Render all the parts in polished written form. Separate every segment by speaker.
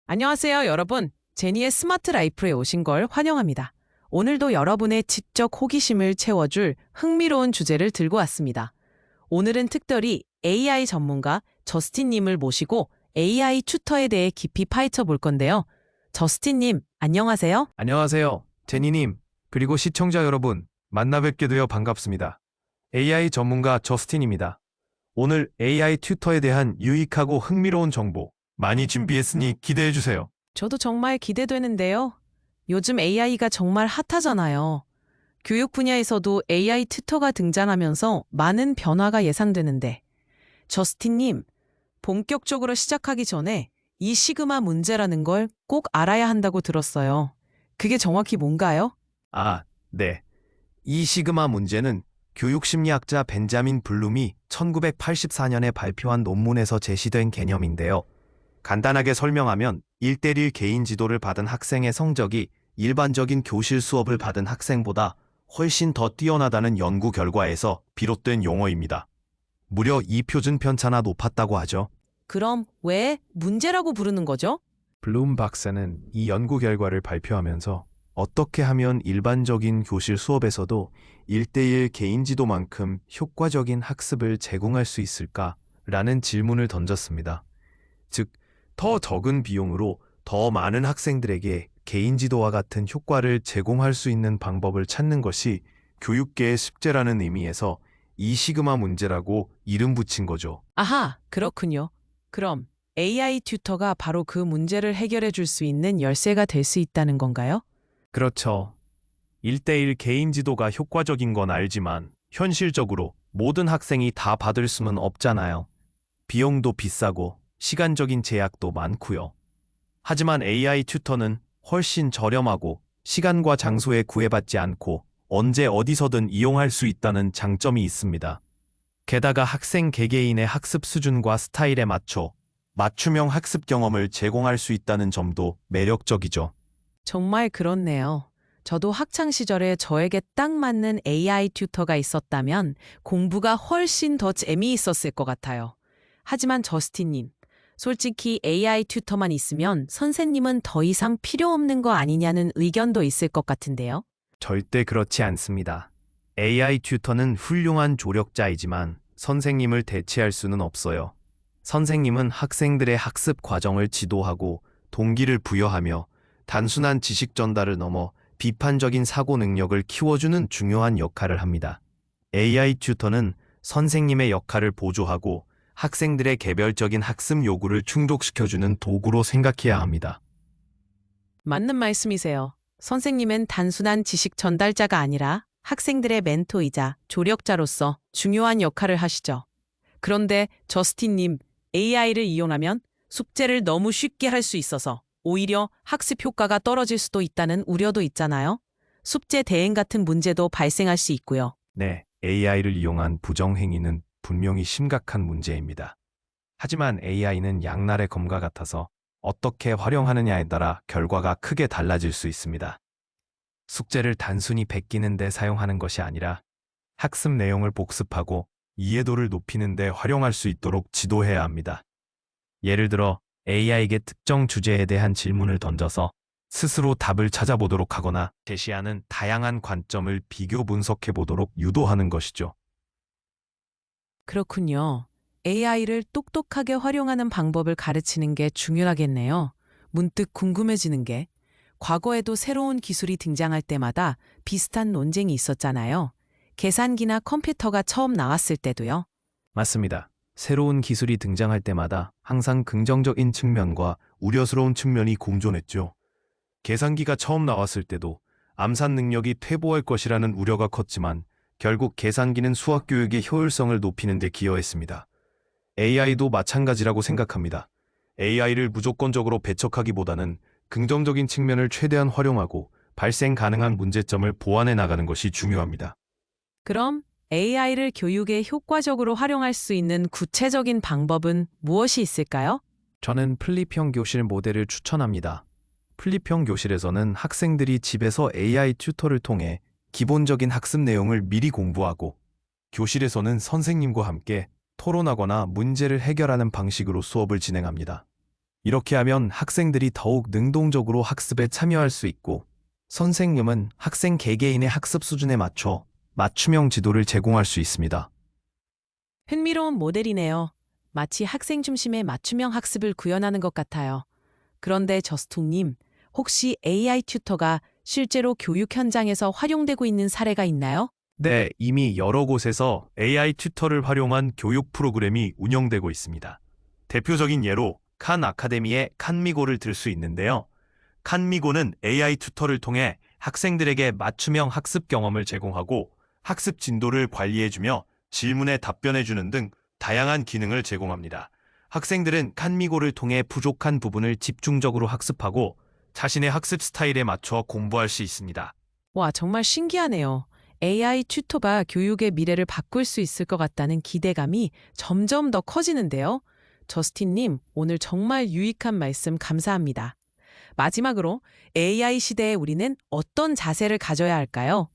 Speaker 1: 안녕하세요, 여러분. 제니의 스마트 라이프에 오신 걸 환영합니다. 오늘도 여러분의 지적 호기심을 채워줄 흥미로운 주제를 들고 왔습니다. 오늘은 특별히 AI 전문가 저스틴님을 모시고 AI 튜터에 대해 깊이 파헤쳐 볼 건데요. 저스틴님, 안녕하세요.
Speaker 2: 안녕하세요, 제니님, 그리고 시청자 여러분, 만나 뵙게 되어 반갑습니다. AI 전문가 저스틴입니다. 오늘 AI 튜터에 대한 유익하고 흥미로운 정보 많이 준비했으니 기대해주세요.
Speaker 1: 저도 정말 기대되는데요. 요즘 AI가 정말 핫하잖아요. 교육 분야에서도 AI 튜터가 등장하면서 많은 변화가 예상되는데, 저스틴님, 본격적으로 시작하기 전에 이 시그마 문제라는 걸 꼭 알아야 한다고 들었어요. 그게 정확히 뭔가요?
Speaker 2: 네. 이 시그마 문제는 교육심리학자 벤자민 블룸이 1984년에 발표한 논문에서 제시된 개념인데요. 간단하게 설명하면 1:1 개인 지도를 받은 학생의 성적이 일반적인 교실 수업을 받은 학생보다 훨씬 더 뛰어나다는 연구 결과에서 비롯된 용어입니다. 무려 2표준 편차나 높았다고 하죠.
Speaker 1: 그럼 왜 문제라고 부르는 거죠?
Speaker 2: 블룸 박사는 이 연구 결과를 발표하면서 어떻게 하면 일반적인 교실 수업에서도 1:1 개인 지도만큼 효과적인 학습을 제공할 수 있을까라는 질문을 던졌습니다. 즉, 더 적은 비용으로 더 많은 학생들에게 개인 지도와 같은 효과를 제공할 수 있는 방법을 찾는 것이 교육계의 숙제라는 의미에서 이 시그마 문제라고 이름 붙인 거죠.
Speaker 1: 아하, 그렇군요. 그럼 AI 튜터가 바로 그 문제를 해결해 줄 수 있는 열쇠가 될 수 있다는 건가요?
Speaker 2: 그렇죠. 1:1 개인 지도가 효과적인 건 알지만 현실적으로 모든 학생이 다 받을 수는 없잖아요. 비용도 비싸고 시간적인 제약도 많고요. 하지만 AI 튜터는 훨씬 저렴하고 시간과 장소에 구애받지 않고 언제 어디서든 이용할 수 있다는 장점이 있습니다. 게다가 학생 개개인의 학습 수준과 스타일에 맞춰 맞춤형 학습 경험을 제공할 수 있다는 점도 매력적이죠.
Speaker 1: 정말 그렇네요. 저도 학창 시절에 저에게 딱 맞는 AI 튜터가 있었다면 공부가 훨씬 더 재미있었을 것 같아요. 하지만 저스틴님, 솔직히 AI 튜터만 있으면 선생님은 더 이상 필요 없는 거 아니냐는 의견도 있을 것 같은데요.
Speaker 2: 절대 그렇지 않습니다. AI 튜터는 훌륭한 조력자이지만 선생님을 대체할 수는 없어요. 선생님은 학생들의 학습 과정을 지도하고 동기를 부여하며 단순한 지식 전달을 넘어 비판적인 사고 능력을 키워주는 중요한 역할을 합니다. AI 튜터는 선생님의 역할을 보조하고 학생들의 개별적인 학습 요구를 충족시켜주는 도구로 생각해야 합니다.
Speaker 1: 맞는 말씀이세요. 선생님은 단순한 지식 전달자가 아니라 학생들의 멘토이자 조력자로서 중요한 역할을 하시죠. 그런데 저스틴님, AI를 이용하면 숙제를 너무 쉽게 할 수 있어서 오히려 학습 효과가 떨어질 수도 있다는 우려도 있잖아요. 숙제 대행 같은 문제도 발생할 수 있고요.
Speaker 2: 네, AI를 이용한 부정행위는 분명히 심각한 문제입니다. 하지만 AI는 양날의 검과 같아서 어떻게 활용하느냐에 따라 결과가 크게 달라질 수 있습니다. 숙제를 단순히 베끼는 데 사용하는 것이 아니라 학습 내용을 복습하고 이해도를 높이는 데 활용할 수 있도록 지도해야 합니다. 예를 들어 AI에게 특정 주제에 대한 질문을 던져서 스스로 답을 찾아보도록 하거나 제시하는 다양한 관점을 비교 분석해 보도록 유도하는 것이죠.
Speaker 1: 그렇군요. AI를 똑똑하게 활용하는 방법을 가르치는 게 중요하겠네요. 문득 궁금해지는 게 과거에도 새로운 기술이 등장할 때마다 비슷한 논쟁이 있었잖아요. 계산기나 컴퓨터가 처음 나왔을 때도요.
Speaker 2: 맞습니다. 새로운 기술이 등장할 때마다 항상 긍정적인 측면과 우려스러운 측면이 공존했죠. 계산기가 처음 나왔을 때도 암산 능력이 퇴보할 것이라는 우려가 컸지만 결국 계산기는 수학 교육의 효율성을 높이는 데 기여했습니다. AI도 마찬가지라고 생각합니다. AI를 무조건적으로 배척하기보다는 긍정적인 측면을 최대한 활용하고 발생 가능한 문제점을 보완해 나가는 것이 중요합니다.
Speaker 1: 그럼 AI를 교육에 효과적으로 활용할 수 있는 구체적인 방법은 무엇이 있을까요?
Speaker 2: 저는 플립형 교실 모델을 추천합니다. 플립형 교실에서는 학생들이 집에서 AI 튜터를 통해 기본적인 학습 내용을 미리 공부하고 교실에서는 선생님과 함께 토론하거나 문제를 해결하는 방식으로 수업을 진행합니다. 이렇게 하면 학생들이 더욱 능동적으로 학습에 참여할 수 있고 선생님은 학생 개개인의 학습 수준에 맞춰 맞춤형 지도를 제공할 수 있습니다.
Speaker 1: 흥미로운 모델이네요. 마치 학생 중심의 맞춤형 학습을 구현하는 것 같아요. 그런데 저스통님, 혹시 AI 튜터가 실제로 교육 현장에서 활용되고 있는 사례가 있나요?
Speaker 2: 네, 이미 여러 곳에서 AI 튜터를 활용한 교육 프로그램이 운영되고 있습니다. 대표적인 예로 칸 아카데미의 칸미고를 들 수 있는데요. 칸미고는 AI 튜터를 통해 학생들에게 맞춤형 학습 경험을 제공하고 학습 진도를 관리해주며 질문에 답변해주는 등 다양한 기능을 제공합니다. 학생들은 칸미고를 통해 부족한 부분을 집중적으로 학습하고 자신의 학습 스타일에 맞춰 공부할 수 있습니다.
Speaker 1: 와, 정말 신기하네요. AI 튜터가 교육의 미래를 바꿀 수 있을 것 같다는 기대감이 점점 더 커지는데요. 저스틴님, 오늘 정말 유익한 말씀 감사합니다. 마지막으로 AI 시대에 우리는 어떤 자세를 가져야 할까요?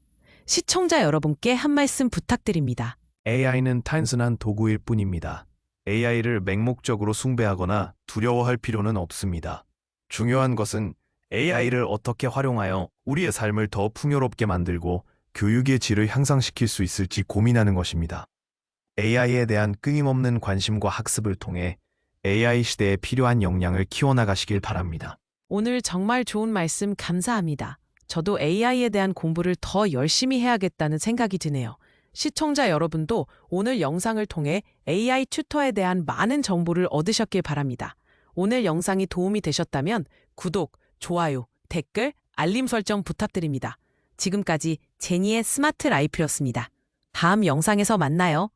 Speaker 1: 시청자 여러분께 한 말씀 부탁드립니다.
Speaker 2: AI는 단순한 도구일 뿐입니다. AI를 맹목적으로 숭배하거나 두려워할 필요는 없습니다. 중요한 것은 AI를 어떻게 활용하여 우리의 삶을 더 풍요롭게 만들고 교육의 질을 향상시킬 수 있을지 고민하는 것입니다. AI에 대한 끊임없는 관심과 학습을 통해 AI 시대에 필요한 역량을 키워나가시길 바랍니다.
Speaker 1: 오늘 정말 좋은 말씀 감사합니다. 저도 AI에 대한 공부를 더 열심히 해야겠다는 생각이 드네요. 시청자 여러분도 오늘 영상을 통해 AI 튜터에 대한 많은 정보를 얻으셨길 바랍니다. 오늘 영상이 도움이 되셨다면 구독, 좋아요, 댓글, 알림 설정 부탁드립니다. 지금까지 제니의 스마트 라이프였습니다. 다음 영상에서 만나요.